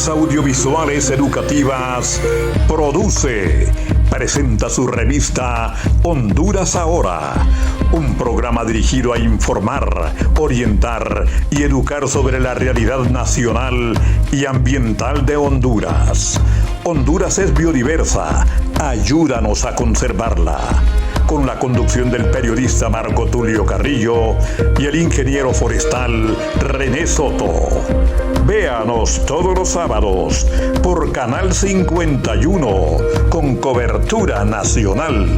Producciones audiovisuales educativas presenta su revista Honduras Ahora, un programa dirigido a informar, orientar y educar sobre la realidad nacional y ambiental de Honduras. Honduras es biodiversa, ayúdanos a conservarla. Con la conducción del periodista Marco Tulio Carrillo y el ingeniero forestal René Soto. Véanos todos los sábados por Canal 51 con cobertura nacional.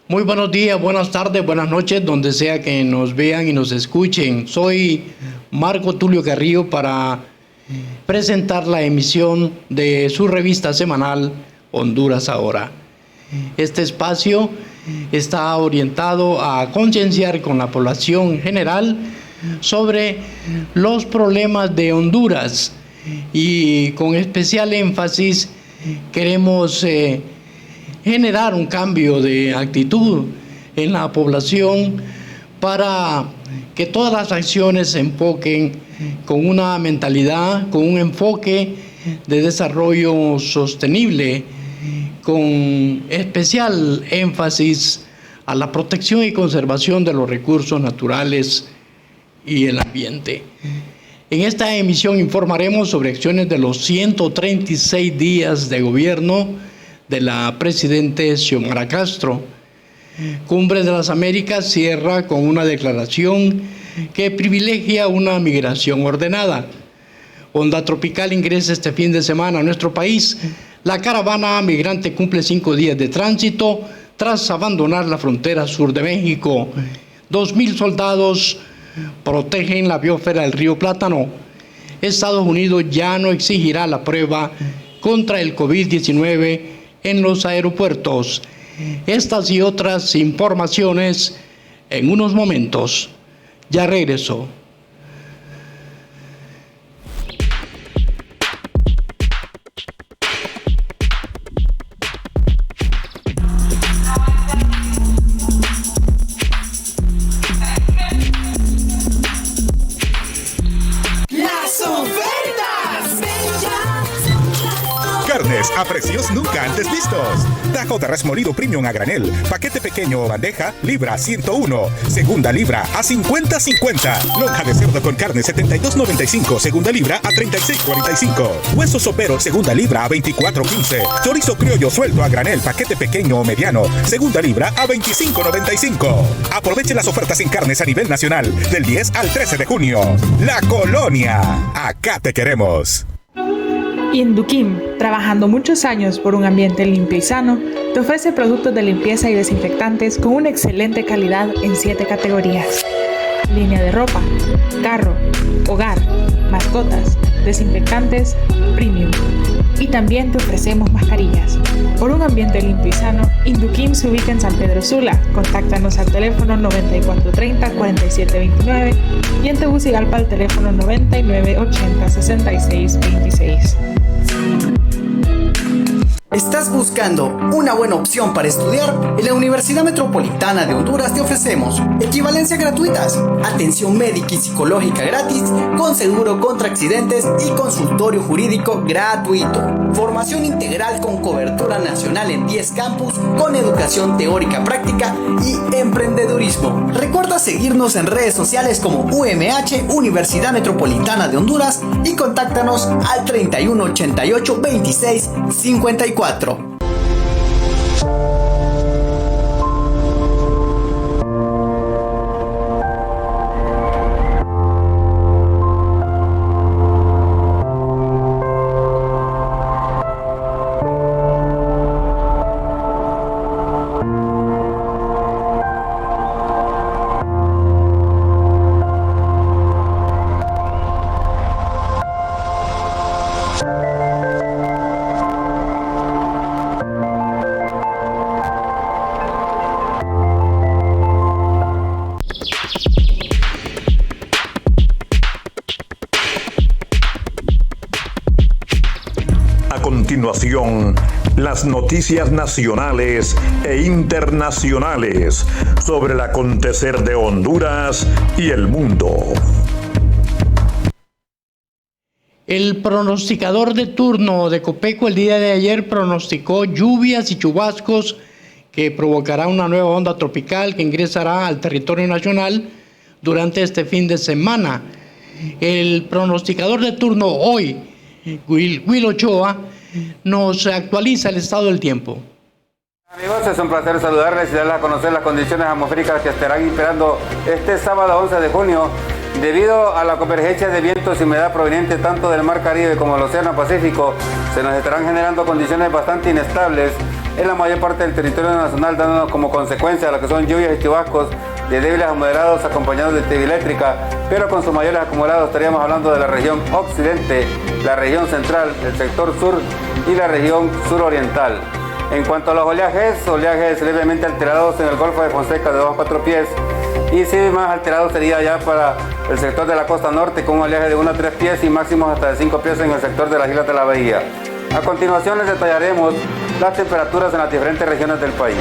Muy buenos días, buenas tardes, buenas noches, donde sea que nos vean y nos escuchen. Soy Marco Tulio Carrillo para presentar la emisión de su revista semanal Honduras Ahora. Este espacio está orientado a concienciar con la población general sobre los problemas de Honduras y con especial énfasis queremos generar un cambio de actitud en la población para que todas las acciones se enfoquen con una mentalidad, con un enfoque de desarrollo sostenible, con especial énfasis a la protección y conservación de los recursos naturales y el ambiente. En esta emisión informaremos sobre acciones de los 136 días de gobierno de la presidenta Xiomara Castro. Cumbre de las Américas cierra con una declaración que privilegia una migración ordenada. Onda tropical ingresa este fin de semana a nuestro país. La caravana migrante cumple 5 días de tránsito tras abandonar la frontera sur de México. 2,000 soldados protegen la biosfera del río Plátano. Estados Unidos ya no exigirá la prueba contra el COVID-19 en los aeropuertos. Estas y otras informaciones en unos momentos. Ya regreso. Carnes a precios nunca antes vistos. Tajo de res molido premium a granel, paquete pequeño o bandeja, libra 101, segunda libra a 50.50. Lonja de cerdo con carne 72.95, segunda libra a 36.45. Hueso sopero, segunda libra a 24.15. Chorizo criollo suelto a granel, paquete pequeño o mediano, segunda libra a 25.95. Aproveche las ofertas en carnes a nivel nacional del 10 al 13 de junio. La Colonia, acá te queremos. Indukim, trabajando muchos años por un ambiente limpio y sano, te ofrece productos de limpieza y desinfectantes con una excelente calidad en 7 categorías. Línea de ropa, carro, hogar, mascotas, desinfectantes, premium. Y también te ofrecemos mascarillas. Por un ambiente limpio y sano, Indukim se ubica en San Pedro Sula. Contáctanos al teléfono 9430-4729 y en Tegucigalpa al teléfono 9980-6626. ¿Estás buscando una buena opción para estudiar? En la Universidad Metropolitana de Honduras te ofrecemos equivalencias gratuitas, atención médica y psicológica gratis, con seguro contra accidentes y consultorio jurídico gratuito. Formación integral con cobertura nacional en 10 campus, con educación teórica práctica y emprendedurismo. Recuerda seguirnos en redes sociales como UMH, Universidad Metropolitana de Honduras, y contáctanos al 3188 26 54. continuación las noticias nacionales e internacionales sobre el acontecer de Honduras y el mundo. El pronosticador de turno de Copeco el día de ayer pronosticó lluvias y chubascos que provocará una nueva onda tropical que ingresará al territorio nacional durante este fin de semana. El pronosticador de turno hoy, Will Ochoa, nos actualiza el estado del tiempo. Amigos, es un placer saludarles y darles a conocer las condiciones atmosféricas que estarán imperando este sábado 11 de junio. Debido a la convergencia de vientos y humedad proveniente tanto del Mar Caribe como del Océano Pacífico, se nos estarán generando condiciones bastante inestables en la mayor parte del territorio nacional, dándonos como consecuencia lo que son lluvias y chubascos de débiles a moderados acompañados de actividad eléctrica, pero con sus mayores acumulados estaríamos hablando de la región occidente, la región central, el sector sur y la región suroriental. En cuanto a los oleajes levemente alterados en el Golfo de Fonseca de 2 a 4 pies, y sí, más alterado sería ya para el sector de la costa norte con un oleaje de 1 a 3 pies y máximos hasta de 5 pies en el sector de las islas de la bahía. A continuación les detallaremos las temperaturas en las diferentes regiones del país.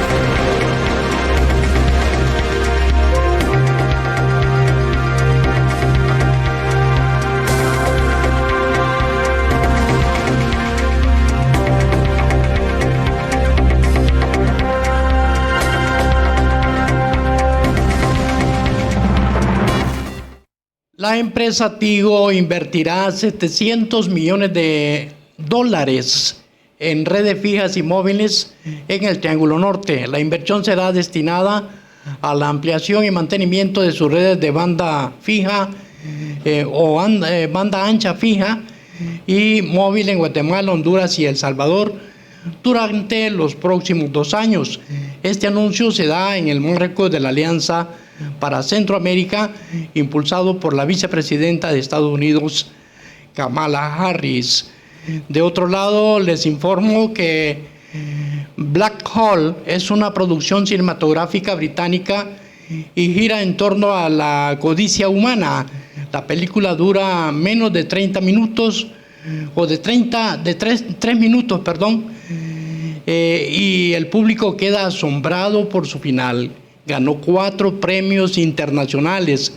La empresa Tigo invertirá $700 millones en redes fijas y móviles en el Triángulo Norte. La inversión será destinada a la ampliación y mantenimiento de sus redes de banda fija banda ancha fija y móvil en Guatemala, Honduras y El Salvador durante los próximos 2 años. Este anuncio se da en el marco de la Alianza para Centroamérica, impulsado por la vicepresidenta de Estados Unidos, Kamala Harris. De otro lado, les informo que Black Hole es una producción cinematográfica británica y gira en torno a la codicia humana. La película dura menos de 30 minutos, o de 3 minutos, y el público queda asombrado por su final. Ganó 4 premios internacionales: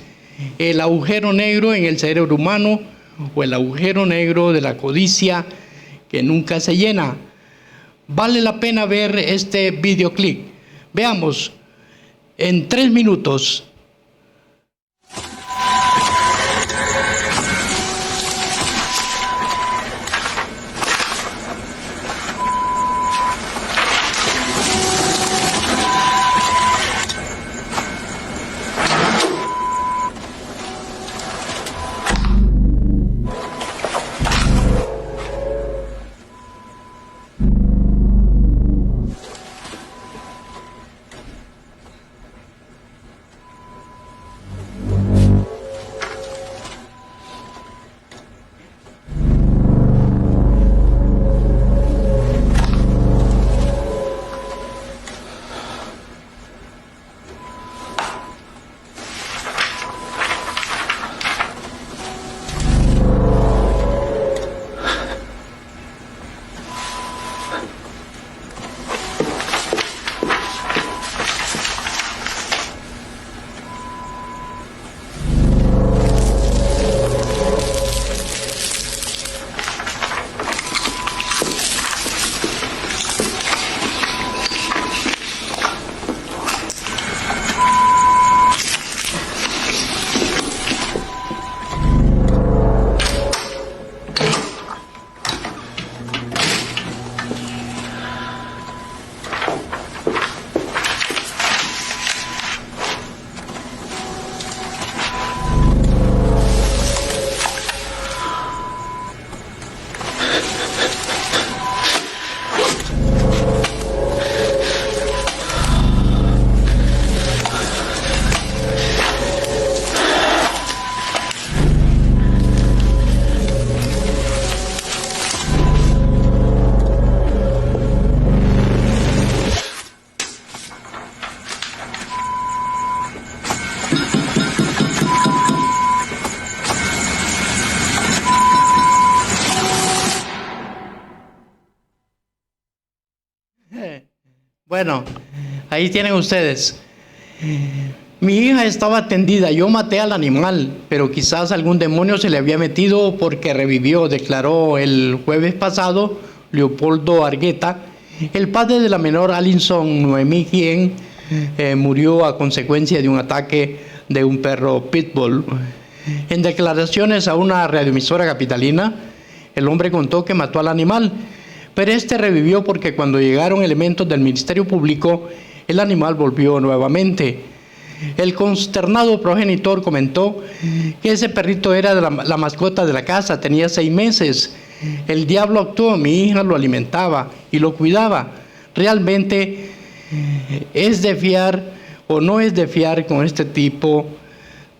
el agujero negro en el cerebro humano o el agujero negro de la codicia que nunca se llena. Vale la pena ver este videoclip. Veamos en 3 minutos. Bueno, ahí tienen ustedes. Mi hija estaba tendida, yo maté al animal, pero quizás algún demonio se le había metido porque revivió, declaró el jueves pasado Leopoldo Argueta, el padre de la menor Alison Noemí, quien murió a consecuencia de un ataque de un perro pitbull. En declaraciones a una radioemisora capitalina, el hombre contó que mató al animal, pero este revivió porque cuando llegaron elementos del Ministerio Público, el animal volvió nuevamente. El consternado progenitor comentó que ese perrito era la mascota de la casa, tenía 6 meses. El diablo actuó, mi hija lo alimentaba y lo cuidaba. Realmente es de fiar o no es de fiar con este tipo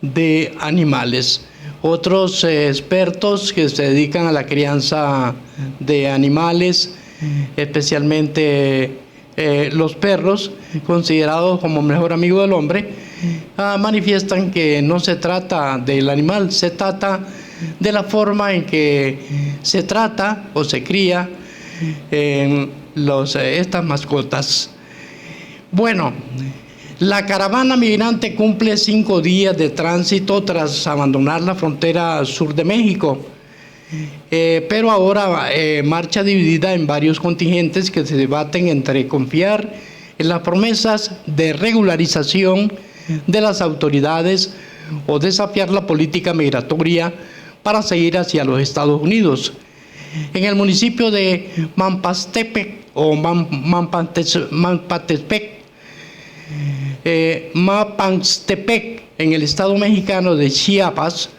de animales. Otros expertos que se dedican a la crianza de animales, especialmente los perros, considerados como mejor amigo del hombre, manifiestan que no se trata del animal, se trata de la forma en que se trata o se cría estas mascotas. Bueno, la caravana migrante cumple 5 días de tránsito tras abandonar la frontera sur de México, pero ahora marcha dividida en varios contingentes que se debaten entre confiar en las promesas de regularización de las autoridades o desafiar la política migratoria para seguir hacia los Estados Unidos. En el municipio de Mampastepec o Mapanstepec, en el estado mexicano de Chiapas,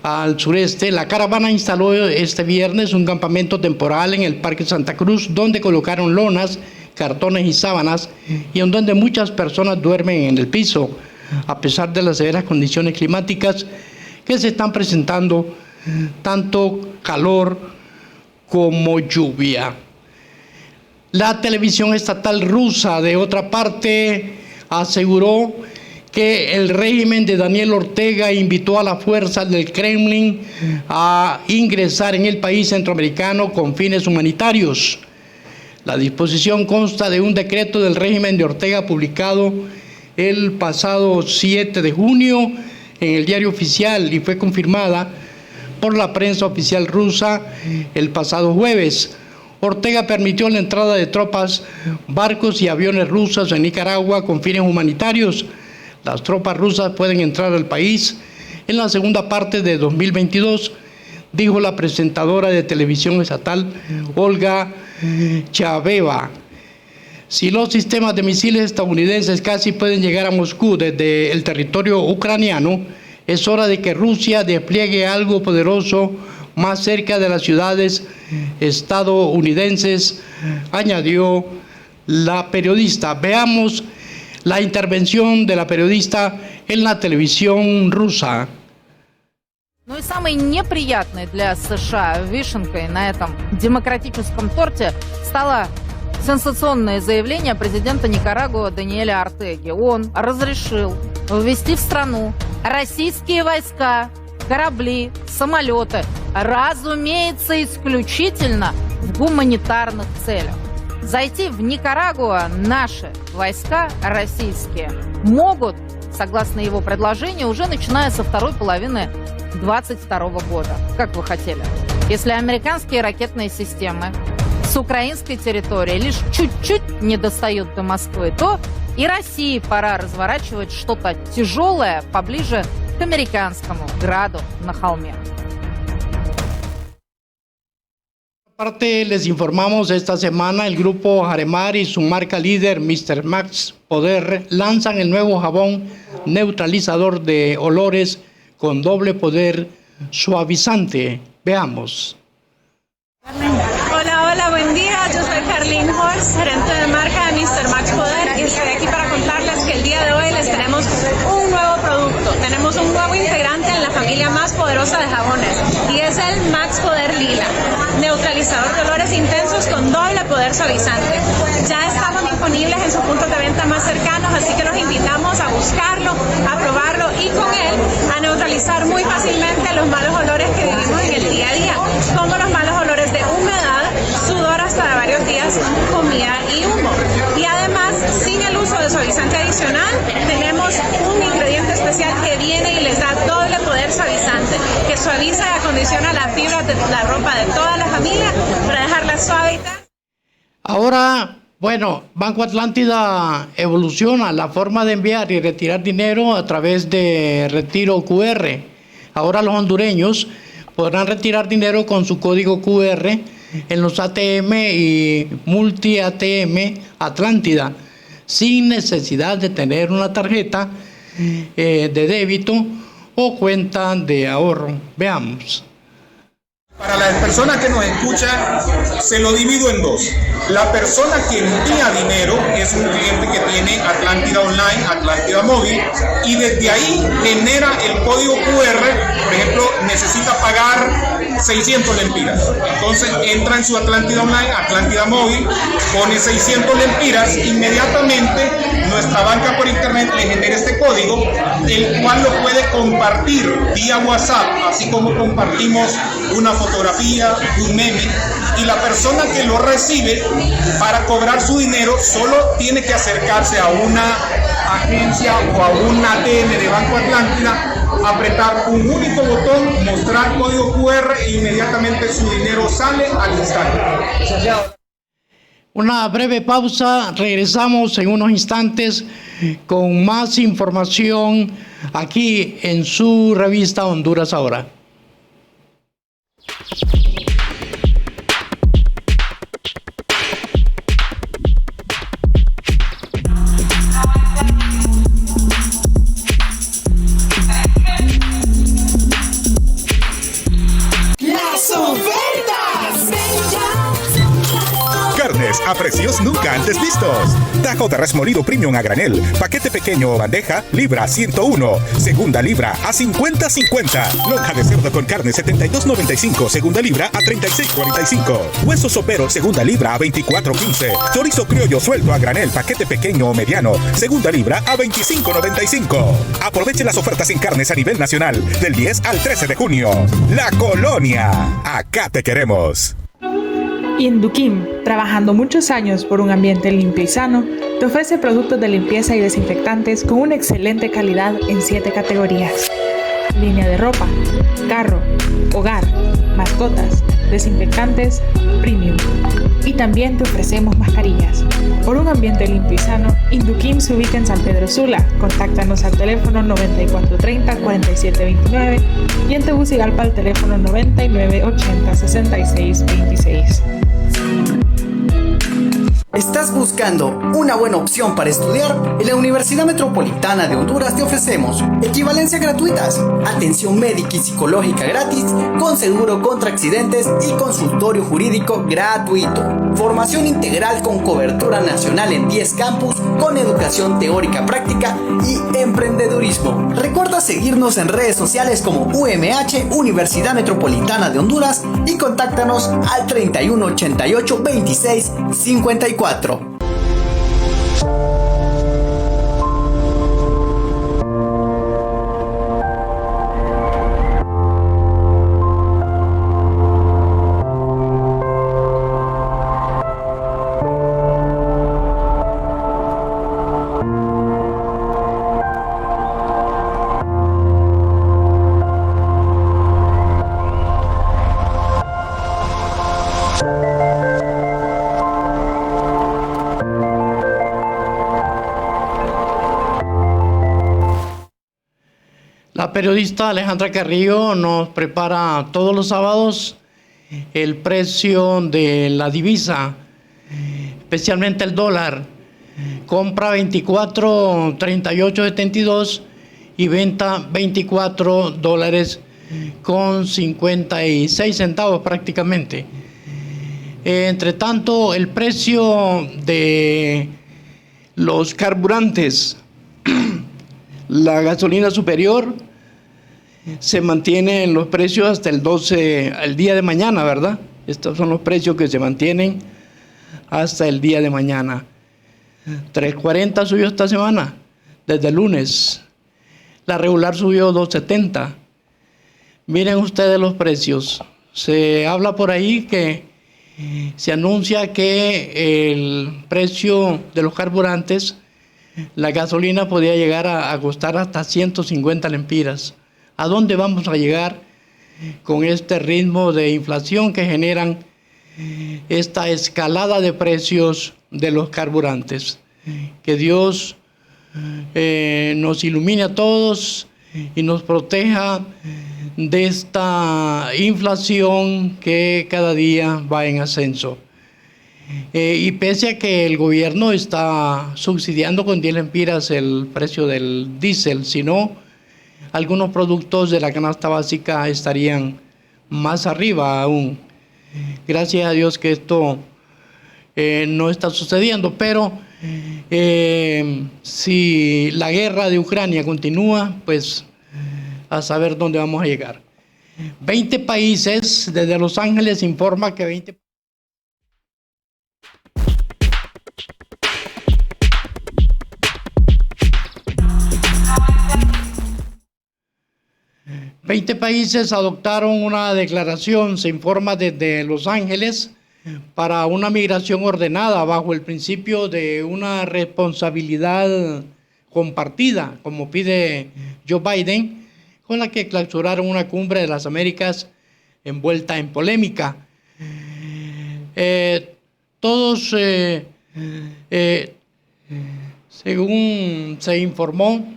al sureste, la caravana instaló este viernes un campamento temporal en el Parque Santa Cruz, donde colocaron lonas, cartones y sábanas, y en donde muchas personas duermen en el piso, a pesar de las severas condiciones climáticas que se están presentando, tanto calor como lluvia. La televisión estatal rusa, de otra parte, aseguró que el régimen de Daniel Ortega invitó a las fuerzas del Kremlin a ingresar en el país centroamericano con fines humanitarios. La disposición consta de un decreto del régimen de Ortega publicado el pasado 7 de junio en el Diario Oficial y fue confirmada por la prensa oficial rusa el pasado jueves. Ortega permitió la entrada de tropas, barcos y aviones rusos en Nicaragua con fines humanitarios. Las tropas rusas pueden entrar al país en la segunda parte de 2022, dijo la presentadora de televisión estatal Olga Chaveva. Si los sistemas de misiles estadounidenses casi pueden llegar a Moscú desde el territorio ucraniano, es hora de que Rusia despliegue algo poderoso más cerca de las ciudades estadounidenses, añadió la periodista. Veamos la intervención de la periodista en la televisión rusa. Ну и самой неприятной для США вишенкой на этом демократическом торте стало сенсационное заявление президента Никарагуа Даниэля Ортеги. Он разрешил ввести в страну российские войска, корабли, самолеты, разумеется, исключительно в гуманитарных целях. Зайти в Никарагуа наши войска российские могут, согласно его предложению, уже начиная со второй половины 2022 года. Как вы хотели? Если американские ракетные системы с украинской территории лишь чуть-чуть не достают до Москвы, то и России пора разворачивать что-то тяжелое поближе к американскому граду на холме. Aparte, les informamos esta semana, el grupo Jaremar y su marca líder Mr. Max Poder lanzan el nuevo jabón neutralizador de olores con doble poder suavizante. Veamos. Hola, buen día. Yo soy Carlin Horst, gerente de marca de Mr. Max Poder, y estoy aquí para contarles que el día de hoy les tenemos un nuevo producto. Tenemos un nuevo integrante en la familia más poderosa de jabones y es el Max Poder Lila, neutralizador de olores intensos con doble poder suavizante. Ya estamos disponibles en sus puntos de venta más cercanos, así que los invitamos a buscarlo, a probarlo y con él a neutralizar muy fácilmente los malos olores que vivimos en el día a día, como los malos olores de humedad, sudor hasta de varios días, comida y humo. Y además, sin el uso de suavizante adicional, tenemos un condiciona las fibras de la ropa de toda la familia para dejarla suave. Ahora, bueno, Banco Atlántida evoluciona la forma de enviar y retirar dinero a través de retiro QR. Ahora los hondureños podrán retirar dinero con su código QR en los ATM y multi-ATM Atlántida, sin necesidad de tener una tarjeta de débito o cuenta de ahorro. Veamos. Para las personas que nos escuchan, se lo divido en dos. La persona que envía dinero es un cliente que tiene Atlántida Online, Atlántida Móvil, y desde ahí genera el código QR. Por ejemplo, necesita pagar 600 lempiras. Entonces entra en su Atlántida Online, Atlántida Móvil, pone 600 lempiras, inmediatamente nuestra banca por internet le genera este código, el cual lo puede compartir vía WhatsApp, así como compartimos una fotografía, un meme, y la persona que lo recibe para cobrar su dinero solo tiene que acercarse a una agencia o a un ATM de Banco Atlántida, apretar un único botón, mostrar código QR e inmediatamente su dinero sale al instante. Una breve pausa, regresamos en unos instantes con más información aquí en su revista Honduras Ahora. Carnes a precios nunca antes vistos. Tajo de res molido premium a granel, paquete pequeño o bandeja, libra 101, segunda libra a 50.50. Lonja de cerdo con carne 72.95, segunda libra a 36.45. Hueso sopero, segunda libra a 24.15. Chorizo criollo suelto a granel, paquete pequeño o mediano, segunda libra a 25.95. Aproveche las ofertas en carnes a nivel nacional del 10 al 13 de junio. La Colonia, acá te queremos. Indukim, trabajando muchos años por un ambiente limpio y sano, te ofrece productos de limpieza y desinfectantes con una excelente calidad en 7 categorías. Línea de ropa, carro, hogar, mascotas, desinfectantes, premium. Y también te ofrecemos mascarillas. Por un ambiente limpio y sano, Indukim se ubica en San Pedro Sula. Contáctanos al teléfono 9430-4729 y en Tegucigalpa al teléfono 9980-6626. ¿Estás buscando una buena opción para estudiar? En la Universidad Metropolitana de Honduras te ofrecemos equivalencias gratuitas, atención médica y psicológica gratis, con seguro contra accidentes y consultorio jurídico gratuito. Formación integral con cobertura nacional en 10 campus, con educación teórica práctica y emprendedurismo. Recuerda seguirnos en redes sociales como UMH, Universidad Metropolitana de Honduras, y contáctanos al 3188 26 54. La periodista Alejandra Carrillo nos prepara todos los sábados el precio de la divisa, especialmente el dólar. Compra 24.3872 y venta $24 con 56 centavos prácticamente. Entre tanto, el precio de los carburantes, la gasolina superior, se mantiene en los precios hasta el 12, el día de mañana, ¿verdad? Estos son los precios que se mantienen hasta el día de mañana. 3.40 subió esta semana, desde el lunes. La regular subió 2.70. Miren ustedes los precios. Se habla por ahí que se anuncia que el precio de los carburantes, la gasolina podría llegar a costar hasta 150 lempiras. ¿A dónde vamos a llegar con este ritmo de inflación que generan esta escalada de precios de los carburantes. Que Dios nos ilumine a todos y nos proteja de esta inflación que cada día va en ascenso. Y pese a que el gobierno está subsidiando con 10 lempiras el precio del diésel, si no, algunos productos de la canasta básica estarían más arriba aún. Gracias a Dios que esto no está sucediendo, pero si la guerra de Ucrania continúa, pues a saber dónde vamos a llegar. 20 países, desde Los Ángeles informa que 20 países adoptaron una declaración, se informa desde Los Ángeles, para una migración ordenada bajo el principio de una responsabilidad compartida, como pide Joe Biden, con la que clausuraron una cumbre de las Américas envuelta en polémica. Según se informó,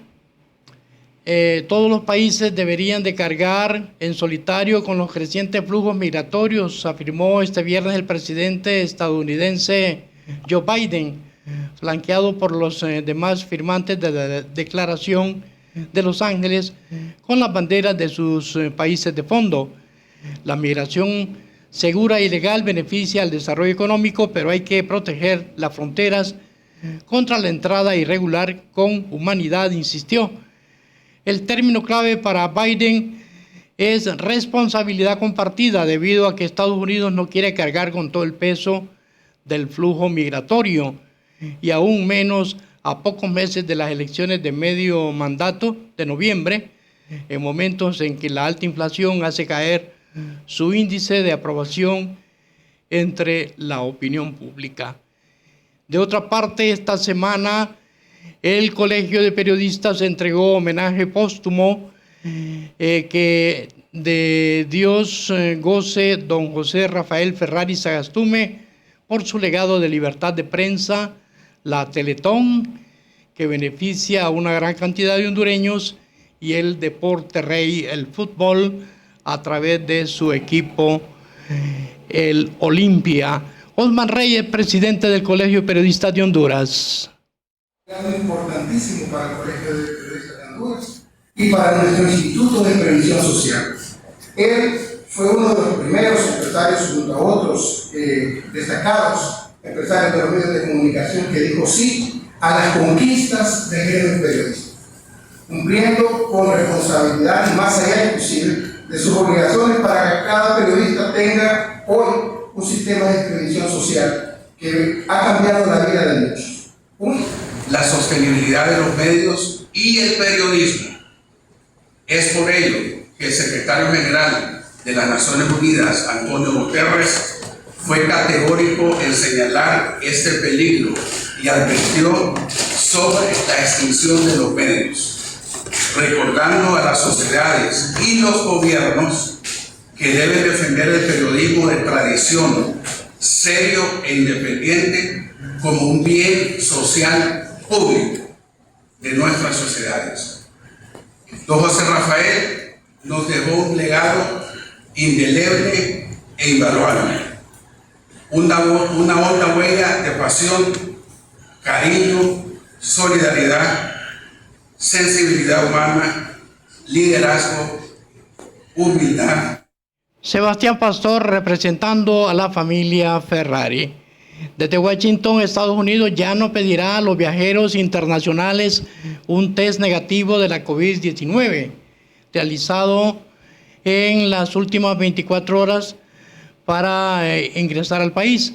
todos los países deberían de cargar en solitario con los crecientes flujos migratorios, afirmó este viernes el presidente estadounidense Joe Biden, flanqueado por los demás firmantes de la Declaración de Los Ángeles con las banderas de sus países de fondo. La migración segura y legal beneficia al desarrollo económico, pero hay que proteger las fronteras contra la entrada irregular con humanidad, insistió. El término clave para Biden es responsabilidad compartida, debido a que Estados Unidos no quiere cargar con todo el peso del flujo migratorio, y aún menos a pocos meses de las elecciones de medio mandato de noviembre, en momentos en que la alta inflación hace caer su índice de aprobación entre la opinión pública. De otra parte, esta semana el Colegio de Periodistas entregó homenaje póstumo que de Dios goce don José Rafael Ferrari Sagastume por su legado de libertad de prensa, la Teletón, que beneficia a una gran cantidad de hondureños, y el deporte rey, el fútbol, a través de su equipo, el Olimpia. Osman Reyes, presidente del Colegio de Periodistas de Honduras. Importantísimo para el Colegio de Periodistas de Honduras y para nuestro Instituto de Previsión Social. Él fue uno de los primeros empresarios, junto a otros destacados empresarios de los medios de comunicación, que dijo sí a las conquistas del gremio periodista, cumpliendo con responsabilidad y más allá inclusive de sus obligaciones para que cada periodista tenga hoy un sistema de previsión social que ha cambiado la vida de muchos. La sostenibilidad de los medios y el periodismo. Es por ello que el secretario general de las Naciones Unidas, Antonio Guterres, fue categórico en señalar este peligro y advirtió sobre la extinción de los medios, recordando a las sociedades y los gobiernos que deben defender el periodismo de tradición, serio e independiente, como un bien social público de nuestras sociedades. Don José Rafael nos dejó un legado indeleble e invaluable, una honda huella de pasión, cariño, solidaridad, sensibilidad humana, liderazgo, humildad. Sebastián Pastor, representando a la familia Ferrari. Desde Washington, Estados Unidos, ya no pedirá a los viajeros internacionales un test negativo de la COVID-19 realizado en las últimas 24 horas para ingresar al país.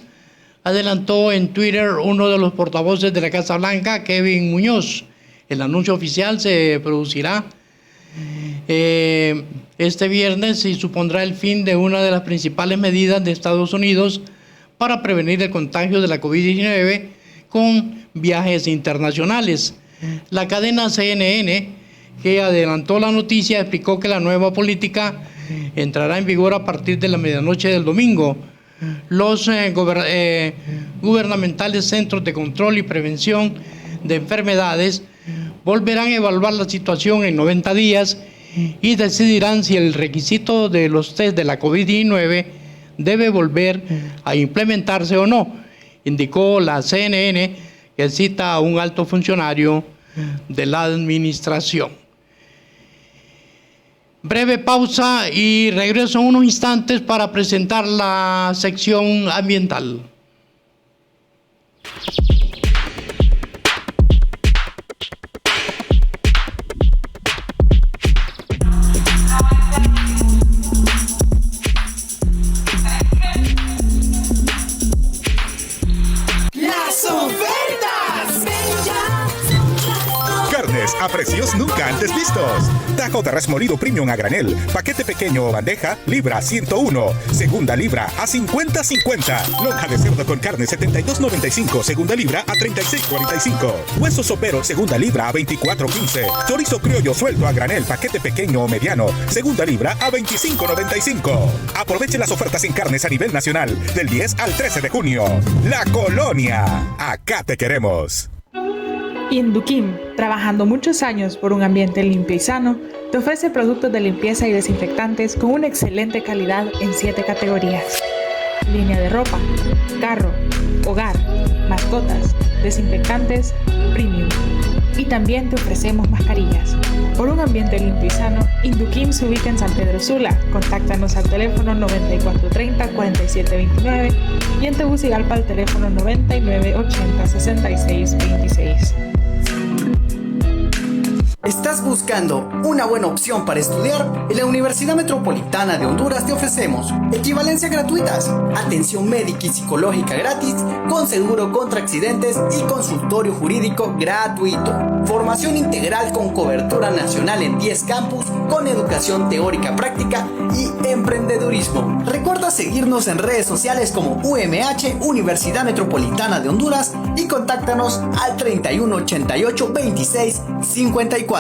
Adelantó en Twitter uno de los portavoces de la Casa Blanca, Kevin Muñoz. El anuncio oficial se producirá este viernes y supondrá el fin de una de las principales medidas de Estados Unidos para prevenir el contagio de la COVID-19 con viajes internacionales. La cadena CNN, que adelantó la noticia, explicó que la nueva política entrará en vigor a partir de la medianoche del domingo. Los gubernamentales Centros de Control y Prevención de Enfermedades volverán a evaluar la situación en 90 días y decidirán si el requisito de los test de la COVID-19 debe volver a implementarse o no, indicó la CNN, que cita a un alto funcionario de la administración. Breve pausa y regreso en unos instantes para presentar la sección ambiental. A precios nunca antes vistos. Tajo de res molido premium a granel, paquete pequeño o bandeja, libra 101, segunda libra a 50.50. Lonja de cerdo con carne 72.95, segunda libra a 36.45. Hueso sopero, segunda libra a 24.15. Chorizo criollo suelto a granel, paquete pequeño o mediano, segunda libra a 25.95. Aproveche las ofertas en carnes a nivel nacional del 10 al 13 de junio. La Colonia, acá te queremos. Indukim, trabajando muchos años por un ambiente limpio y sano, te ofrece productos de limpieza y desinfectantes con una excelente calidad en 7 categorías. Línea de ropa, carro, hogar, mascotas, desinfectantes, premium. Y también te ofrecemos mascarillas. Por un ambiente limpio y sano, Indukim se ubica en San Pedro Sula. Contáctanos al teléfono 9430-4729 y en Tegucigalpa al teléfono 9980-6626. ¿Estás buscando una buena opción para estudiar? En la Universidad Metropolitana de Honduras te ofrecemos equivalencias gratuitas, atención médica y psicológica gratis, con seguro contra accidentes y consultorio jurídico gratuito. Formación integral con cobertura nacional en 10 campus, con educación teórica práctica y emprendedurismo. Recuerda seguirnos en redes sociales como UMH, Universidad Metropolitana de Honduras, y contáctanos al 3188 26 54.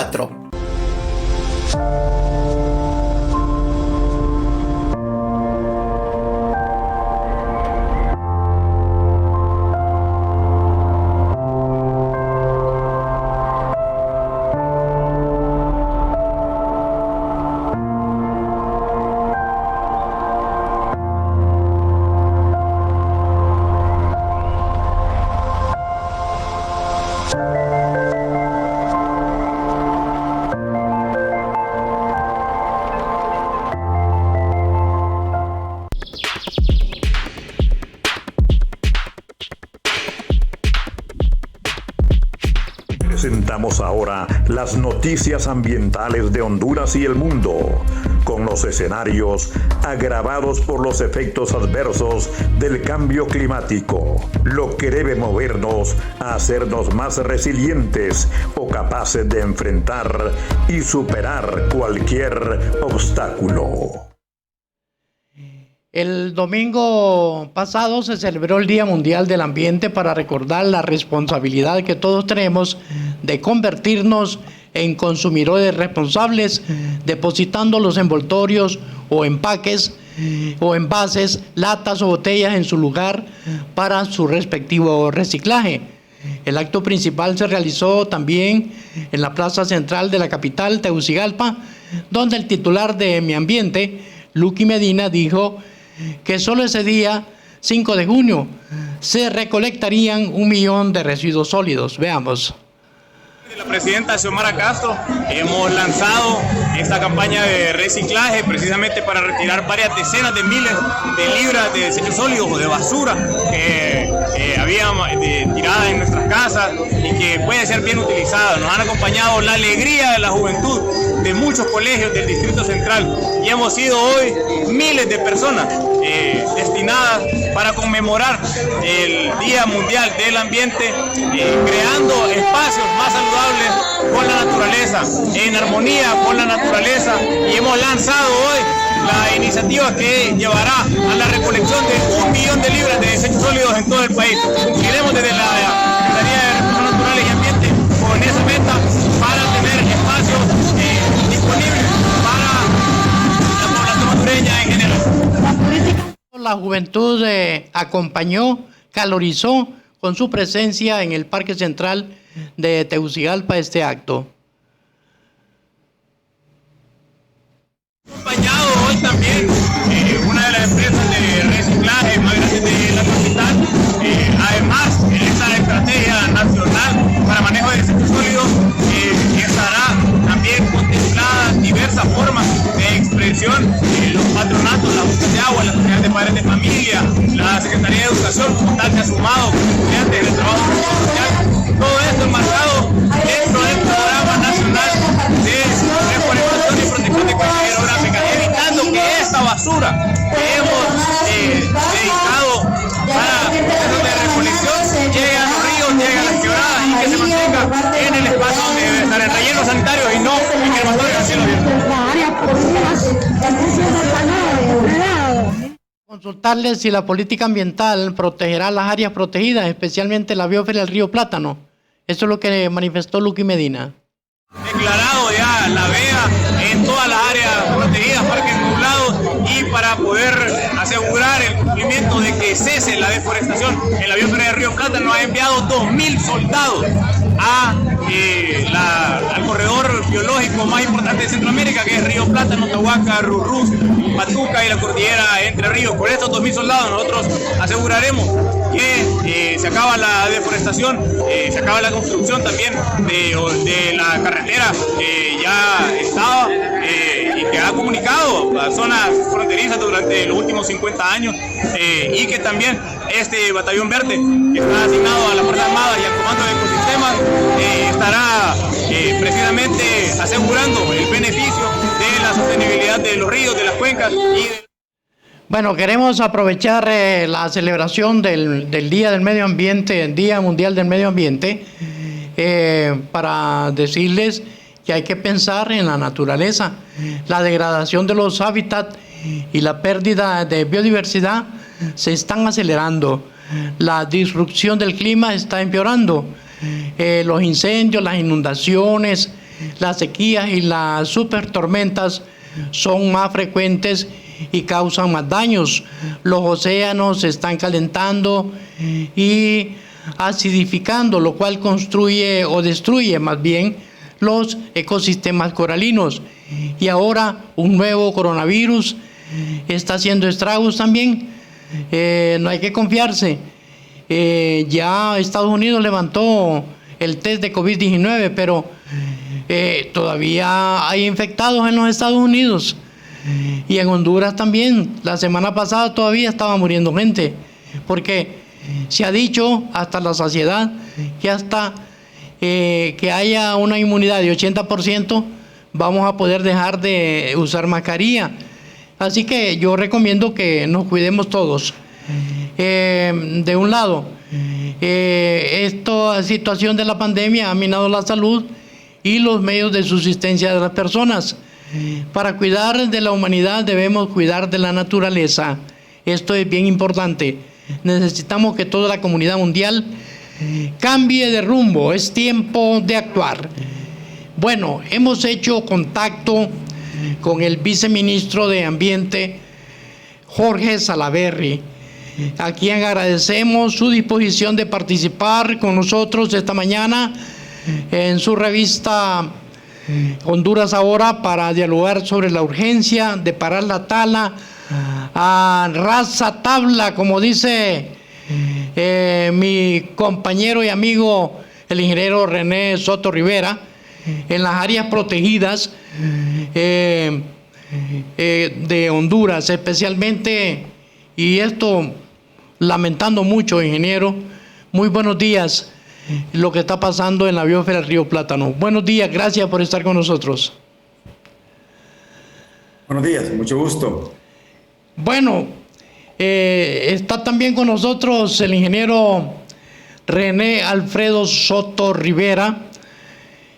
Presentamos ahora las noticias ambientales de Honduras y el mundo, con los escenarios agravados por los efectos adversos del cambio climático, lo que debe movernos a hacernos más resilientes o capaces de enfrentar y superar cualquier obstáculo. El domingo pasado se celebró el Día Mundial del Ambiente para recordar la responsabilidad que todos tenemos de convertirnos en consumidores responsables, depositando los envoltorios o empaques o envases, latas o botellas en su lugar para su respectivo reciclaje. El acto principal se realizó también en la plaza central de la capital, Tegucigalpa, donde el titular de Mi Ambiente, Luqui Medina, dijo que solo ese día, 5 de junio, se recolectarían 1 millón de residuos sólidos. Veamos. La presidenta Xiomara Castro hemos lanzado esta campaña de reciclaje precisamente para retirar varias decenas de miles de libras de desechos sólidos o de basura que había tirada en nuestras casas y que puede ser bien utilizada. Nos han acompañado la alegría de la juventud de muchos colegios del Distrito Central y hemos sido hoy miles de personas destinadas para conmemorar el Día Mundial del Ambiente, creando espacios más saludables con la naturaleza, en armonía con la naturaleza, y hemos lanzado hoy la iniciativa que llevará a la recolección de 1 millón de libras de desechos sólidos en todo el país. Cumpliremos desde la Secretaría de Recursos Naturales y Ambiente con esa meta para tener espacios disponibles para la población la juventud acompañó, calorizó con su presencia en el Parque Central de Tegucigalpa este acto. Acompañado hoy también una de las empresas de reciclaje más grandes de la capital. Además, en esta estrategia nacional para manejo de desechos sólidos estará también contemplada diversas formas de expresión. Los patronatos, la Junta de Agua, la Sociedad de Padres de Familia, la Secretaría de Educación, como tal, que ha sumado con estudiantes del trabajo social. Todo esto enmarcado dentro del Programa Nacional de Reforestación y Protección de Cuencas Hidrográficas, evitando que esta basura que hemos dedicado para procesos de recolección llegue a los ríos, llegue a las quebradas y que se mantenga en el espacio donde debe estar, en rellenos sanitarios y no en crematorios a cielo abierto. Consultarles si la política ambiental protegerá las áreas protegidas, especialmente la biosfera del río Plátano. Eso es lo que manifestó Luqui Medina. Declarado ya la vea en todas las áreas protegidas, parques nublados, y para poder asegurar el cumplimiento de que cese la deforestación en la biosfera del río Plátano, ha enviado 2.000 soldados al corredor biológico más importante de Centroamérica, que es Río Plátano, Tahuaca, Rurrus, Patuca y la cordillera Entre Ríos. Con estos 2.000 soldados nosotros aseguraremos que se acaba la deforestación, se acaba la construcción también de la carretera que ya estaba y que ha comunicado a zonas fronterizas durante los últimos 50 años, y que también este batallón verde, que está asignado a la Fuerza Armada y al Comando de Ecosistemas, estará precisamente asegurando el beneficio de la sostenibilidad de los ríos, de las cuencas y de... Bueno, queremos aprovechar la celebración del Día del Medio Ambiente, el Día Mundial del Medio Ambiente, para decirles que hay que pensar en la naturaleza. La degradación de los hábitats y la pérdida de biodiversidad se están acelerando. La disrupción del clima está empeorando. Los incendios, las inundaciones, las sequías y las supertormentas son más frecuentes y causan más daños. Los océanos se están calentando y acidificando, lo cual construye o destruye más bien los ecosistemas coralinos. Y ahora un nuevo coronavirus está haciendo estragos también. No hay que confiarse. Ya Estados Unidos levantó el test de COVID-19, pero todavía hay infectados en los Estados Unidos. Y en Honduras también. La semana pasada todavía estaba muriendo gente, porque se ha dicho hasta la saciedad que hasta que haya una inmunidad de 80% vamos a poder dejar de usar mascarilla. Así que yo recomiendo que nos cuidemos todos. De un lado, esta situación de la pandemia ha minado la salud y los medios de subsistencia de las personas. Para cuidar de la humanidad debemos cuidar de la naturaleza. Esto es bien importante. Necesitamos que toda la comunidad mundial cambie de rumbo. Es tiempo de actuar. Bueno, hemos hecho contacto con el viceministro de Ambiente, Jorge Salaverry, a quien agradecemos su disposición de participar con nosotros esta mañana en su revista Honduras Ahora, para dialogar sobre la urgencia de parar la tala a raza tabla, como dice mi compañero y amigo el ingeniero René Soto Rivera, en las áreas protegidas de Honduras especialmente, y esto lamentando mucho, ingeniero. Muy buenos días. Lo que está pasando en la biosfera del río Plátano. Buenos días, gracias por estar con nosotros. Buenos días, mucho gusto. Bueno, está también con nosotros el ingeniero René Alfredo Soto Rivera.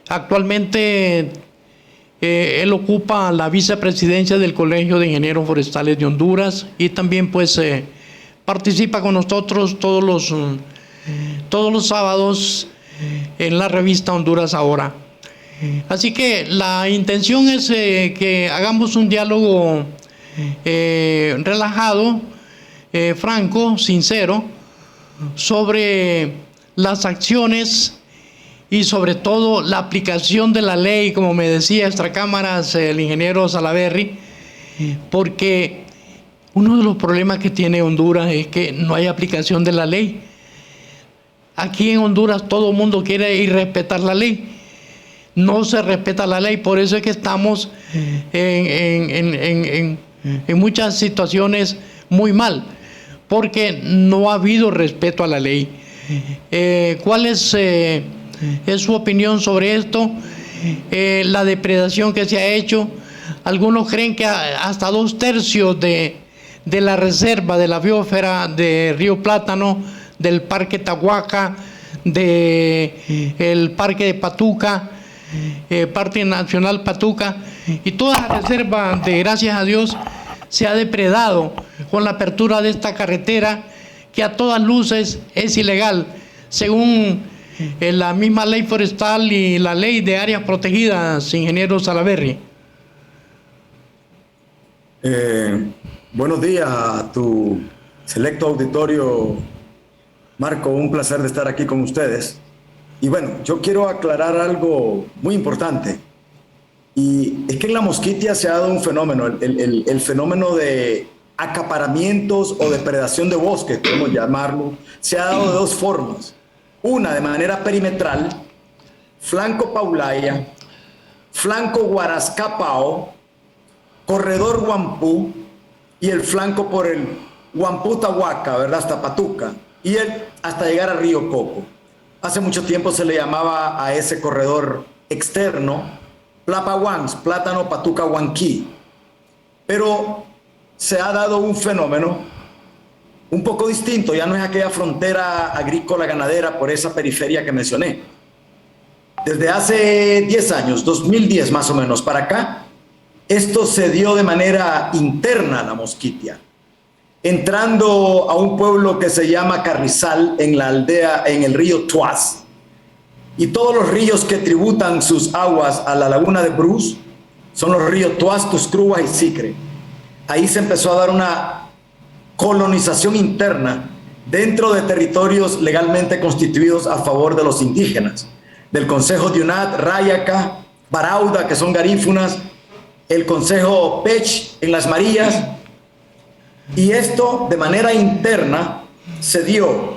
Actualmente él ocupa la vicepresidencia del Colegio de Ingenieros Forestales de Honduras y también pues participa con nosotros todos los sábados en la revista Honduras Ahora. Así que la intención es que hagamos un diálogo relajado franco, sincero, sobre las acciones y sobre todo la aplicación de la ley, como me decía extracámaras el ingeniero Salaverry, porque uno de los problemas que tiene Honduras es que no hay aplicación de la ley. Aquí en Honduras todo el mundo quiere ir a respetar la ley. No se respeta la ley, por eso es que estamos en muchas situaciones muy mal, porque no ha habido respeto a la ley. ¿Cuál es su opinión sobre esto? La depredación que se ha hecho. Algunos creen que hasta 2/3 de la reserva de la biosfera de Río Plátano, del Parque Tahuaca, del Parque de Patuca, Parque Nacional Patuca, y toda la reserva, de gracias a Dios, se ha depredado con la apertura de esta carretera, que a todas luces es ilegal, según la misma ley forestal y la ley de áreas protegidas, ingeniero Salaverry. Buenos días a tu selecto auditorio, Marco. Un placer de estar aquí con ustedes. Y bueno, yo quiero aclarar algo muy importante. Y es que en la Mosquitia se ha dado un fenómeno, el fenómeno de acaparamientos o depredación de bosques, podemos llamarlo, se ha dado de dos formas. Una de manera perimetral, flanco Paulaya, flanco Guarascapao, corredor Huampú y el flanco por el Huampú Tahuaca, ¿verdad? Hasta Patuca, y hasta llegar a Río Coco. Hace mucho tiempo se le llamaba a ese corredor externo Plapahuans, Plátano Patuca Huanquí. Pero se ha dado un fenómeno un poco distinto, ya no es aquella frontera agrícola ganadera por esa periferia que mencioné. Desde hace 10 años, 2010 más o menos para acá, esto se dio de manera interna a la Mosquitia, entrando a un pueblo que se llama Carrizal, en la aldea, en el río Tuaz, y todos los ríos que tributan sus aguas a la laguna de Bruce son los ríos Tuaz, Tuscrúa y Sicre. Ahí se empezó a dar una colonización interna dentro de territorios legalmente constituidos a favor de los indígenas, del Consejo de Unat, Rayaca, Barauda, que son garífunas, el Consejo Pech en Las Marías, y esto de manera interna se dio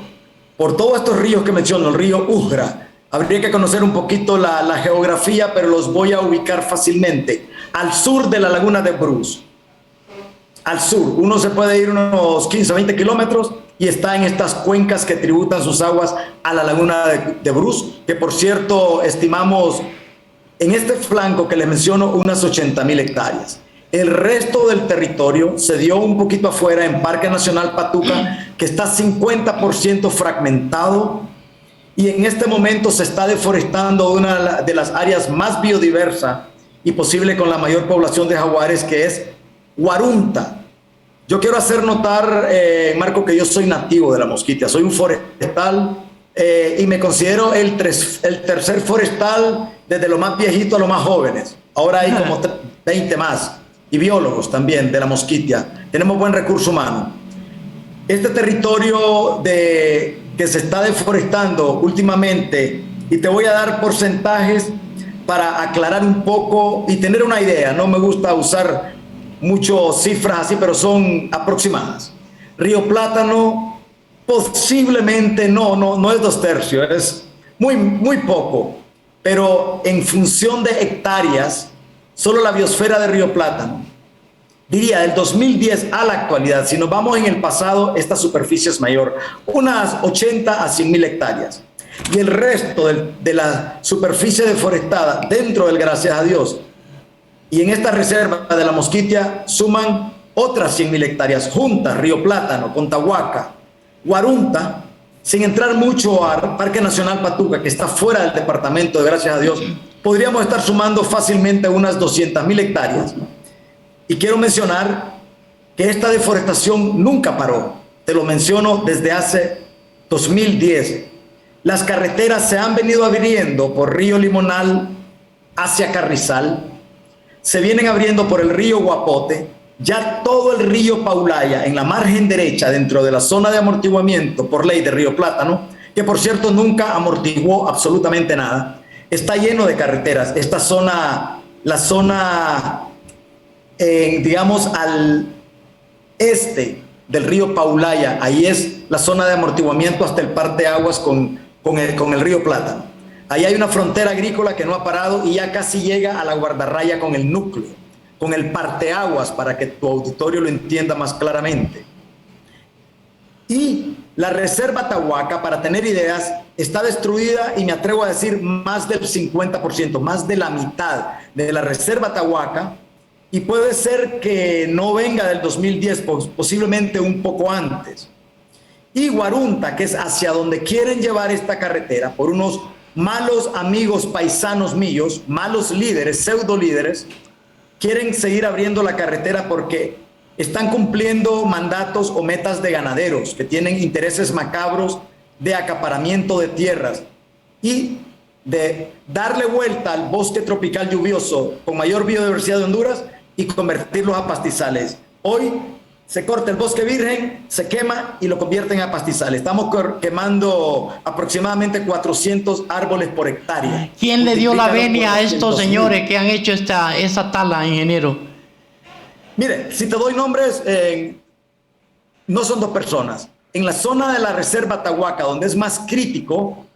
por todos estos ríos que menciono, el río Ujra. Habría que conocer un poquito la geografía, pero los voy a ubicar fácilmente. Al sur de la laguna de Bruce, al sur, uno se puede ir unos 15 o 20 kilómetros y está en estas cuencas que tributan sus aguas a la laguna de Bruce, que por cierto estimamos en este flanco que les menciono unas 80,000 hectáreas. El resto del territorio se dio un poquito afuera en Parque Nacional Patuca, que está 50% fragmentado, y en este momento se está deforestando una de las áreas más biodiversas y posible con la mayor población de jaguares, que es Guarunta. Yo quiero hacer notar, Marco, que yo soy nativo de la Mosquitia, soy un forestal y me considero el tercer forestal desde lo más viejito a lo más jóvenes. Ahora hay como 20 más, y biólogos también de la Mosquitia. Tenemos buen recurso humano. Este territorio que se está deforestando últimamente, y te voy a dar porcentajes para aclarar un poco y tener una idea. No me gusta usar muchas cifras así, pero son aproximadas. Río Plátano posiblemente no es 2/3, es muy poco, pero en función de hectáreas, solo la biosfera de Río Plátano, diría del 2010 a la actualidad, si nos vamos en el pasado, esta superficie es mayor, unas 80 a 100,000 hectáreas. Y el resto de la superficie deforestada dentro del Gracias a Dios y en esta reserva de la Mosquitia suman otras 100,000 hectáreas juntas, Río Plátano, Contahuaca, Guarunta, sin entrar mucho al Parque Nacional Patuca, que está fuera del departamento de Gracias a Dios, podríamos estar sumando fácilmente unas 200,000 hectáreas. Y quiero mencionar que esta deforestación nunca paró. Te lo menciono desde hace 2010. Las carreteras se han venido abriendo por Río Limonal hacia Carrizal, se vienen abriendo por el río Guapote, ya todo el río Paulaya, en la margen derecha, dentro de la zona de amortiguamiento por ley de Río Plátano, que por cierto nunca amortiguó absolutamente nada, está lleno de carreteras. Esta zona, la zona, digamos, al este del río Paulaya, ahí es la zona de amortiguamiento hasta el parteaguas con el río Plátano. Ahí hay una frontera agrícola que no ha parado y ya casi llega a la guardarraya con el núcleo, con el parteaguas, para que tu auditorio lo entienda más claramente. Y la reserva Atahualca, para tener ideas, está destruida y me atrevo a decir más del 50%, más de la mitad de la reserva Atahualca, y puede ser que no venga del 2010, posiblemente un poco antes. Y Guarunta, que es hacia donde quieren llevar esta carretera, por unos malos amigos paisanos míos, malos líderes, pseudo líderes, quieren seguir abriendo la carretera porque están cumpliendo mandatos o metas de ganaderos que tienen intereses macabros de acaparamiento de tierras y de darle vuelta al bosque tropical lluvioso con mayor biodiversidad de Honduras y convertirlos a pastizales. Hoy se corta el bosque virgen, se quema y lo convierten a pastizales. Estamos quemando aproximadamente 400 árboles por hectárea. ¿Quién le dio la venia a estos señores que han hecho esa tala, ingeniero? Mire, si te doy nombres, no son dos personas. En la zona de la reserva Atahualca, donde es más crítico,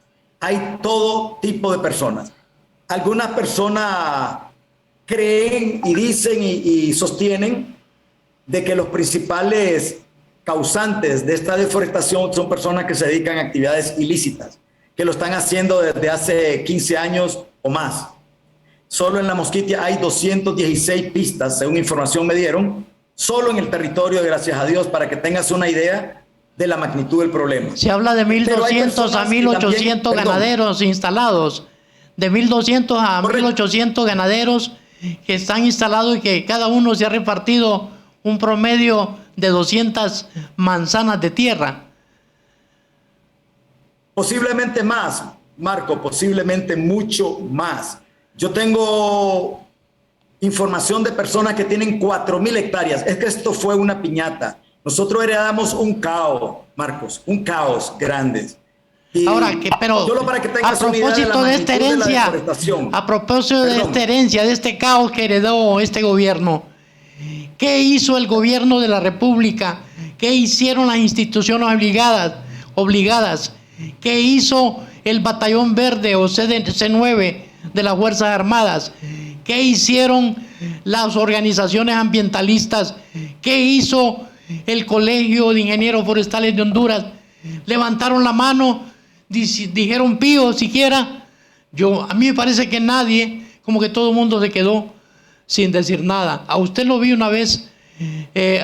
hay todo tipo de personas. Algunas personas creen y dicen y sostienen de que los principales causantes de esta deforestación son personas que se dedican a actividades ilícitas, que lo están haciendo desde hace 15 años o más. Solo en La Mosquitia hay 216 pistas, según información me dieron, solo en el territorio, gracias a Dios, para que tengas una idea de la magnitud del problema. Se habla de 1.200 a 1.800 ganaderos instalados, de 1.200 a 1.800 ganaderos que están instalados y que cada uno se ha repartido un promedio de 200 manzanas de tierra. Posiblemente más, Marco, posiblemente mucho más. Yo tengo información de personas que tienen 4.000 hectáreas. Es que esto fue una piñata. Nosotros heredamos un caos, Marcos, un caos grande. Y ahora, pero a propósito de esta herencia, de este caos que heredó este gobierno, ¿qué hizo el gobierno de la República? ¿Qué hicieron las instituciones obligadas? ¿Qué hizo el Batallón Verde o C9 de las Fuerzas Armadas? ¿Qué hicieron las organizaciones ambientalistas? ¿Qué hizo el Colegio de Ingenieros Forestales de Honduras? Levantaron la mano, dijeron pío siquiera. A mí me parece que nadie, como que todo el mundo se quedó sin decir nada. A usted lo vi una vez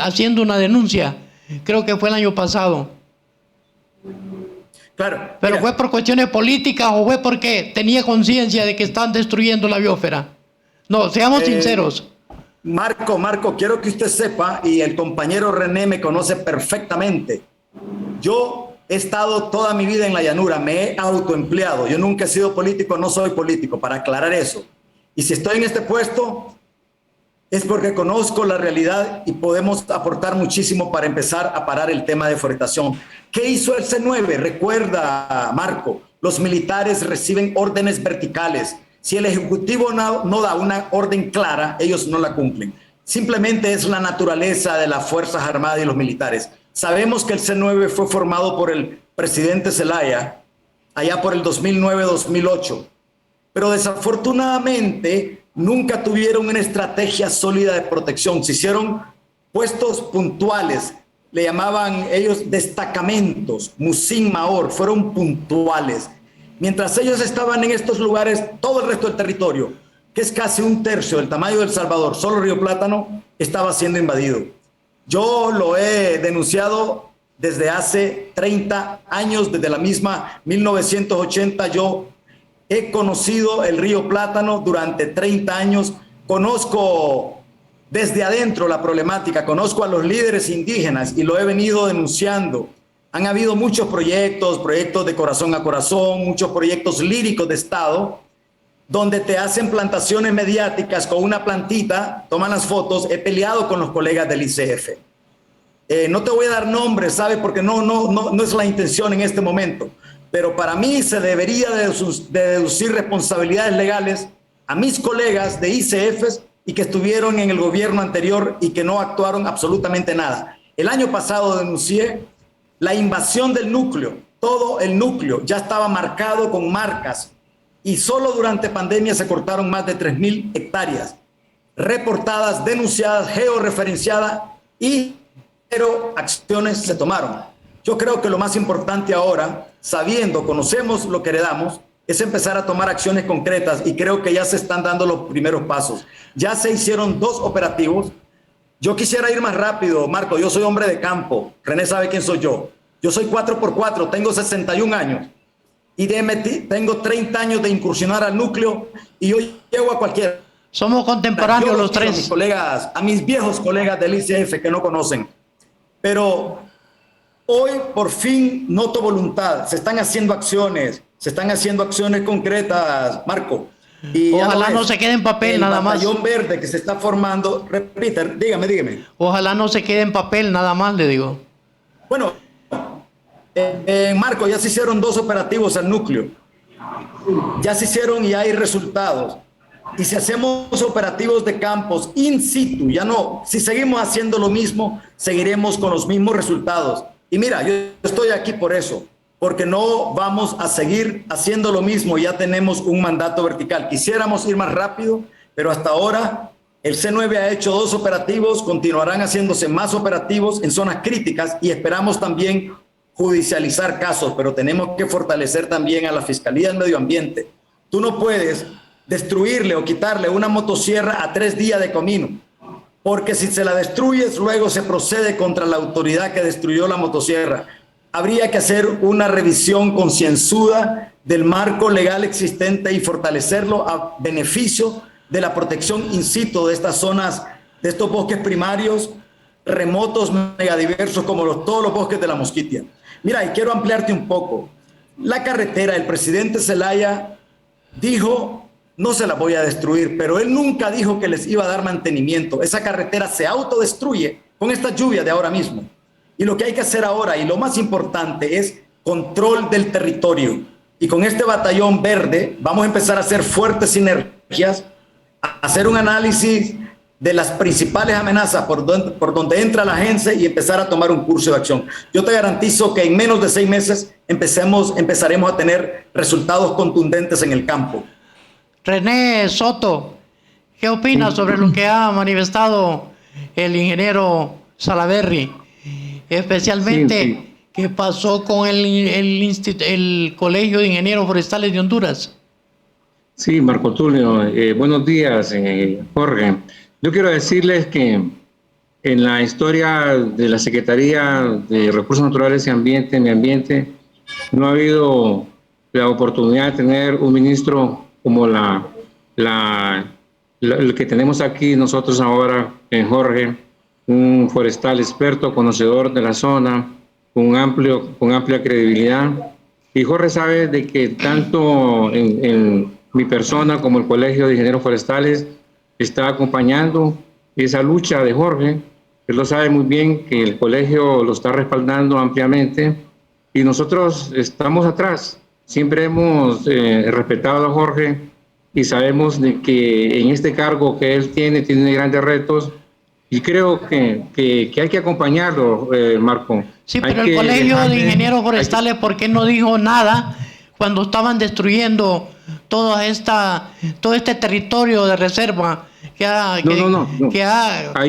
haciendo una denuncia, creo que fue el año pasado. Claro. ¿Pero fue por cuestiones políticas o fue porque tenía conciencia de que están destruyendo la biosfera? No, seamos sinceros. Marco, quiero que usted sepa, y el compañero René me conoce perfectamente. Yo he estado toda mi vida en la llanura, me he autoempleado. Yo nunca he sido político, no soy político, para aclarar eso. Y si estoy en este puesto, es porque conozco la realidad y podemos aportar muchísimo para empezar a parar el tema de deforestación. ¿Qué hizo el C9? Recuerda, Marco, los militares reciben órdenes verticales. Si el Ejecutivo no da una orden clara, ellos no la cumplen. Simplemente es la naturaleza de las Fuerzas Armadas y los militares. Sabemos que el C9 fue formado por el presidente Zelaya, allá por el 2009-2008, pero desafortunadamente nunca tuvieron una estrategia sólida de protección. Se hicieron puestos puntuales, le llamaban ellos destacamentos, Musin Maor, fueron puntuales. Mientras ellos estaban en estos lugares, todo el resto del territorio, que es casi un tercio del tamaño de El Salvador, solo Río Plátano, estaba siendo invadido. Yo lo he denunciado desde hace 30 años, desde la misma 1980, yo he conocido el Río Plátano durante 30 años, conozco desde adentro la problemática, conozco a los líderes indígenas y lo he venido denunciando. Han habido muchos proyectos de corazón a corazón, muchos proyectos líricos de Estado, donde te hacen plantaciones mediáticas con una plantita, toman las fotos. He peleado con los colegas del ICF. No te voy a dar nombres, ¿sabes? Porque no es la intención en este momento. Pero para mí se debería de deducir responsabilidades legales a mis colegas de ICFs y que estuvieron en el gobierno anterior y que no actuaron absolutamente nada. El año pasado denuncié la invasión del núcleo. Todo el núcleo ya estaba marcado con marcas y solo durante pandemia se cortaron más de 3.000 hectáreas reportadas, denunciadas, georreferenciadas y 0 acciones se tomaron. Yo creo que lo más importante ahora, conocemos lo que heredamos, es empezar a tomar acciones concretas y creo que ya se están dando los primeros pasos. Ya se hicieron 2 operativos. Yo quisiera ir más rápido, Marco. Yo soy hombre de campo. René sabe quién soy yo. Yo soy 4x4, tengo 61 años. Y tengo 30 años de incursionar al núcleo y yo llego a cualquiera. Somos contemporáneos los tres. A mis colegas, a mis viejos colegas del ICF que no conocen. Pero hoy por fin noto voluntad. Se están haciendo acciones concretas, Marco. Y ojalá no se quede en papel nada más. El batallón verde que se está formando. Repita, dígame. Ojalá no se quede en papel nada más, le digo. Bueno, Marco, ya se hicieron 2 operativos al núcleo. Ya se hicieron y hay resultados. Y si hacemos operativos de campos in situ, si seguimos haciendo lo mismo, seguiremos con los mismos resultados. Y mira, yo estoy aquí por eso, porque no vamos a seguir haciendo lo mismo. Ya tenemos un mandato vertical. Quisiéramos ir más rápido, pero hasta ahora el C9 ha hecho 2 operativos, continuarán haciéndose más operativos en zonas críticas y esperamos también judicializar casos, pero tenemos que fortalecer también a la Fiscalía del Medio Ambiente. Tú no puedes destruirle o quitarle una motosierra a 3 días de camino, porque si se la destruyes, luego se procede contra la autoridad que destruyó la motosierra. Habría que hacer una revisión concienzuda del marco legal existente y fortalecerlo a beneficio de la protección in situ de estas zonas, de estos bosques primarios, remotos, megadiversos, como todos los bosques de la Mosquitia. Mira, y quiero ampliarte un poco. La carretera, el presidente Zelaya dijo, no se la voy a destruir, pero él nunca dijo que les iba a dar mantenimiento. Esa carretera se autodestruye con esta lluvia de ahora mismo. Y lo que hay que hacer ahora, y lo más importante, es control del territorio. Y con este batallón verde vamos a empezar a hacer fuertes sinergias, a hacer un análisis de las principales amenazas por donde entra la agencia y empezar a tomar un curso de acción. Yo te garantizo que en menos de 6 meses empezaremos a tener resultados contundentes en el campo. René Soto, ¿qué opinas sobre lo que ha manifestado el ingeniero Salaverry? Especialmente, ¿qué pasó con el Colegio de Ingenieros Forestales de Honduras? Sí, Marco Tulio, buenos días, Jorge. Yo quiero decirles que en la historia de la Secretaría de Recursos Naturales y Ambiente, Medio Ambiente, no ha habido la oportunidad de tener un ministro como el que tenemos aquí nosotros ahora, Jorge, un forestal experto, conocedor de la zona, con amplia credibilidad. Y Jorge sabe de que tanto en mi persona como el Colegio de Ingenieros Forestales está acompañando esa lucha de Jorge. Él lo sabe muy bien que el colegio lo está respaldando ampliamente y nosotros estamos atrás. Siempre hemos respetado a Jorge y sabemos de que en este cargo que él tiene grandes retos y creo que hay que acompañarlo, Marco. Sí, pero el Colegio de Ingenieros Forestales, ¿por qué no dijo nada cuando estaban destruyendo todo este territorio de reserva que ha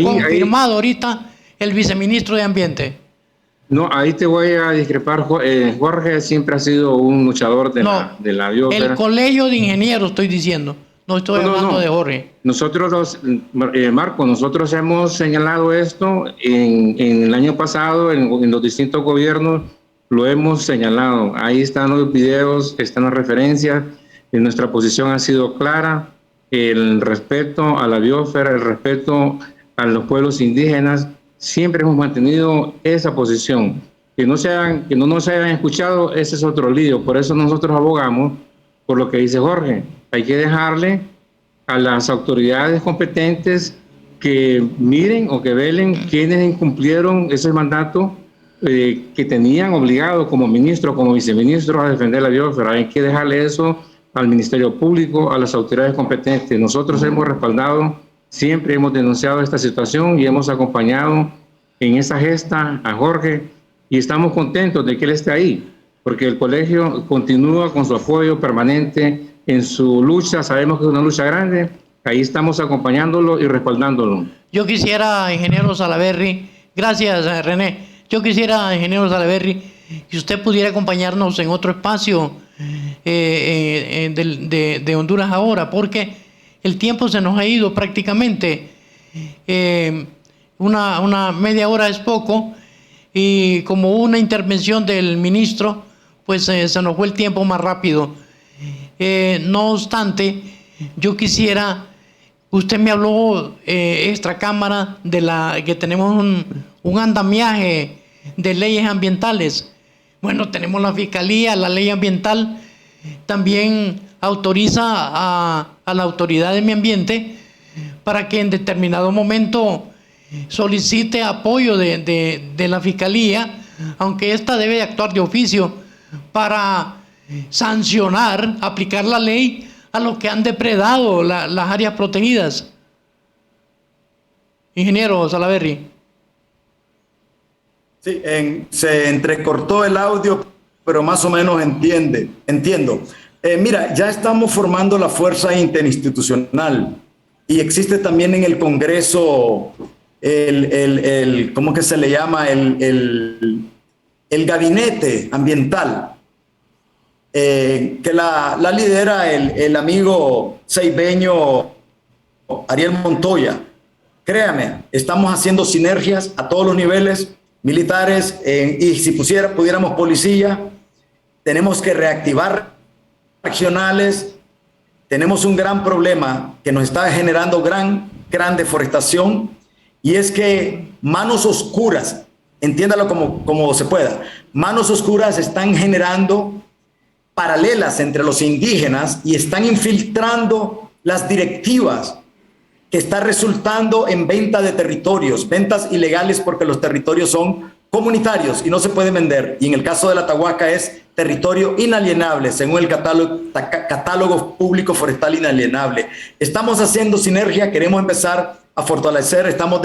confirmado ahorita el viceministro de Ambiente? No, ahí te voy a discrepar. Jorge siempre ha sido un luchador de la biosfera. El Colegio de Ingenieros, estoy diciendo. No estoy hablando de Jorge. Nosotros, Marco, nosotros hemos señalado esto en el año pasado, en los distintos gobiernos, lo hemos señalado. Ahí están los videos, están las referencias. Nuestra posición ha sido clara. El respeto a la biosfera, el respeto a los pueblos indígenas. Siempre hemos mantenido esa posición. Que no nos hayan escuchado, ese es otro lío. Por eso nosotros abogamos por lo que dice Jorge. Hay que dejarle a las autoridades competentes que miren o que velen quienes incumplieron ese mandato que tenían obligado como ministro, como viceministro a defender la biosfera. Hay que dejarle eso al Ministerio Público, a las autoridades competentes. Nosotros hemos respaldado, siempre hemos denunciado esta situación y hemos acompañado en esa gesta a Jorge y estamos contentos de que él esté ahí, porque el colegio continúa con su apoyo permanente en su lucha. Sabemos que es una lucha grande, ahí estamos acompañándolo y respaldándolo. Yo quisiera, ingeniero Salaverry, gracias René, yo quisiera, ingeniero Salaverry, que usted pudiera acompañarnos en otro espacio de Honduras Ahora, porque el tiempo se nos ha ido prácticamente. Una media hora es poco, y como una intervención del ministro, pues se nos fue el tiempo más rápido. No obstante, yo quisiera, usted me habló extra cámara de que tenemos un andamiaje de leyes ambientales. Bueno, tenemos la Fiscalía, la ley ambiental también autoriza a la autoridad de medio ambiente para que en determinado momento solicite apoyo de la Fiscalía, aunque ésta debe actuar de oficio para sancionar, aplicar la ley a los que han depredado las áreas protegidas. Ingeniero Salaverry. Sí, se entrecortó el audio, pero más o menos entiendo. Mira, ya estamos formando la fuerza interinstitucional y existe también en el Congreso ¿cómo que se le llama? El gabinete ambiental, que la lidera el amigo seibeño Ariel Montoya. Créame, estamos haciendo sinergias a todos los niveles, militares, y si pudiéramos policía. Tenemos que reactivar regionales. Tenemos un gran problema que nos está generando gran deforestación, y es que manos oscuras, entiéndalo como se pueda, manos oscuras están generando paralelas entre los indígenas y están infiltrando las directivas, que está resultando en venta de territorios, ventas ilegales, porque los territorios son comunitarios y no se pueden vender. Y en el caso de la Atahualca es territorio inalienable, según el catálogo público forestal inalienable. Estamos haciendo sinergia, queremos empezar a fortalecer, estamos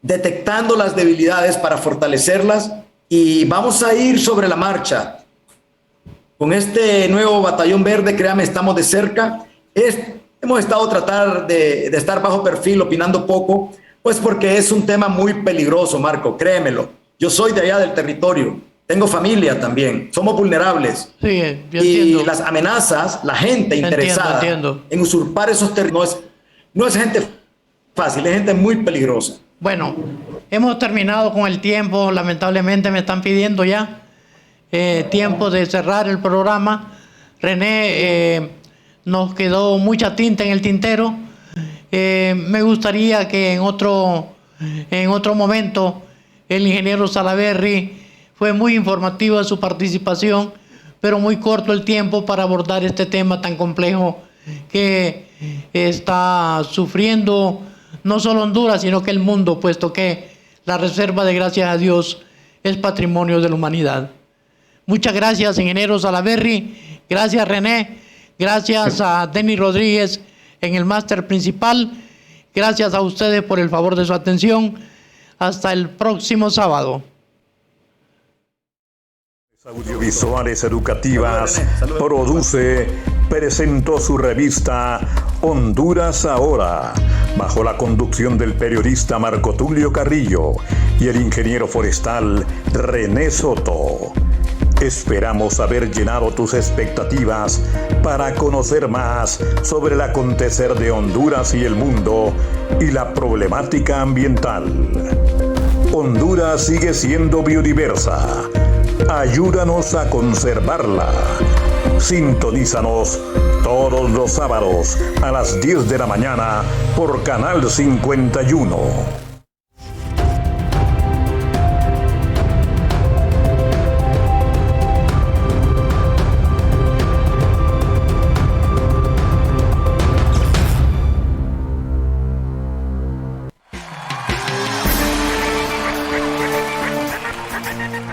detectando las debilidades para fortalecerlas, y vamos a ir sobre la marcha. Con este nuevo batallón verde, créame, estamos de cerca. Hemos estado tratando de estar bajo perfil, opinando poco, pues porque es un tema muy peligroso, Marco, créemelo. Yo soy de allá del territorio, tengo familia también, somos vulnerables. Sí, yo y entiendo. las amenazas, la gente interesada en usurpar esos territorios, no es gente fácil, es gente muy peligrosa. Bueno, hemos terminado con el tiempo, lamentablemente me están pidiendo ya tiempo de cerrar el programa. René, nos quedó mucha tinta en el tintero. Me gustaría que en otro momento el ingeniero Salaverry, fue muy informativa su participación, pero muy corto el tiempo para abordar este tema tan complejo que está sufriendo no solo Honduras, sino que el mundo, puesto que la reserva de Gracias a Dios es patrimonio de la humanidad. Muchas gracias, ingeniero Salaverry. Gracias, René. Gracias a Denis Rodríguez en el máster principal. Gracias a ustedes por el favor de su atención. Hasta el próximo sábado. Audiovisuales educativas produce, presentó su revista Honduras Ahora, bajo la conducción del periodista Marco Tulio Carrillo y el ingeniero forestal René Soto. Esperamos haber llenado tus expectativas para conocer más sobre el acontecer de Honduras y el mundo y la problemática ambiental. Honduras sigue siendo biodiversa. Ayúdanos a conservarla. Sintonízanos todos los sábados a las 10 de la mañana por Canal 51.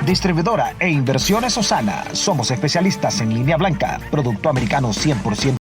Distribuidora e Inversiones Osana. Somos especialistas en línea blanca, producto americano 100%